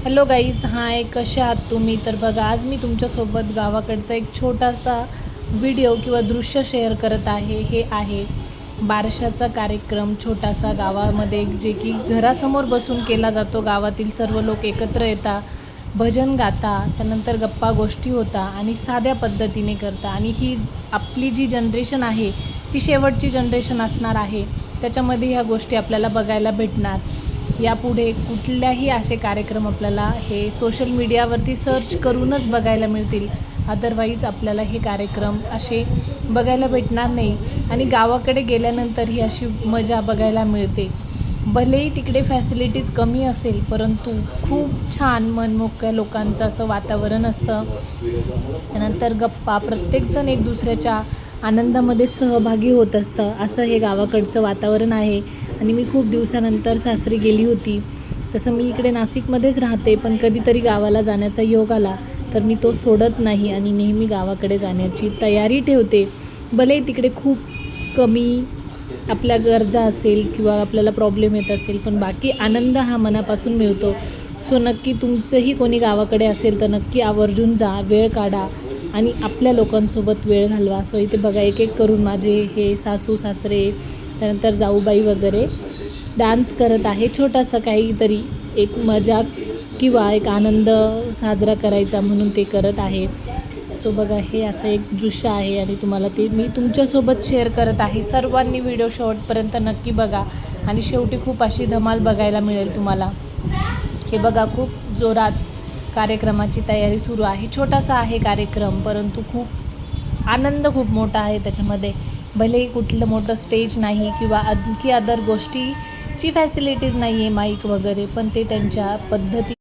Hello guys, हाय, कसे आहात तुम्ही? तर बघा, आज मी तुमच्यासोबत गावाकडचा एक छोटासा व्हिडिओ किंवा दृश्य शेअर करत आहे. हे आहे बारशाचा कार्यक्रम, छोटासा गावामध्ये, जे की घरासमोर बसून केला जातो. गावातील सर्व लोक एकत्र येतात, भजन गाता, त्यानंतर गप्पा गोष्टी होता आणि साध्या पद्धतीने करता. आणि ही आपली जी जनरेशन आहे ती शेवटची जनरेशन असणार आहे. त्याच्यामध्ये ह्या गोष्टी आपल्याला बघायला भेटणार. यापुढे कुठल्याही असे कार्यक्रम आपल्याला हे सोशल मीडियावरती सर्च करूनच बघायला मिळतील. अदरवाईज आपल्याला हे कार्यक्रम असे बघायला भेटणार नाही. आणि गावाकडे गेल्यानंतर ही अशी मजा बघायला मिळते. भलेही तिकडे फॅसिलिटीज कमी असेल, परंतु खूप छान मनमोकळ्या लोकांचं असं वातावरण असतं. त्यानंतर गप्पा, प्रत्येकजण एक दुसऱ्याच्या आनंदामध्ये सहभागी होत असतं. असं हे गावाकडचं वातावरण आहे. आणि मी खूप दिवसानंतर सासरी गेली होती. तसं मी इकडे नाशिकमध्येच राहते, पण कधीतरी गावाला जाण्याचा योग आला तर मी तो सोडत नाही आणि नेहमी गावाकडे जाण्याची तयारी ठेवते. भले तिकडे खूप कमी आपल्या गरजा असेल किंवा आपल्याला प्रॉब्लेम येत असेल, पण बाकी आनंद हा मनापासून मिळतो. सो नक्की तुमचंही कोणी गावाकडे असेल तर नक्की आवर्जून जा, वेळ काढा आणि आपल्या लोकांसोबत वेळ घालवा. सो इथे बघा, एक एक करून माझे हे सासू सासरे, त्यानंतर जाऊबाई वगैरे डान्स करत आहे. छोटासा काहीतरी एक मजा किंवा एक आनंद साजरा करायचा म्हणून ते करत आहे. सो बघा, हे असं एक दृश्य आहे आणि तुम्हाला ते मी तुमच्यासोबत शेअर करत आहे. सर्वांनी व्हिडिओ शेवटपर्यंत नक्की बघा आणि शेवटी खूप अशी धमाल बघायला मिळेल तुम्हाला. हे बघा, खूप जोरात कार्यक्रमाची तयारी सुरू आहे. छोटासा आहे कार्यक्रम, परंतु खूप आनंद खूप मोठा आहे त्याच्यामध्ये. भलेही कुठलं मोठं स्टेज नाही किंवा आणखी अदर गोष्टीची फॅसिलिटीज नाही आहे, माईक वगैरे, पण ते त्यांच्या पद्धतीने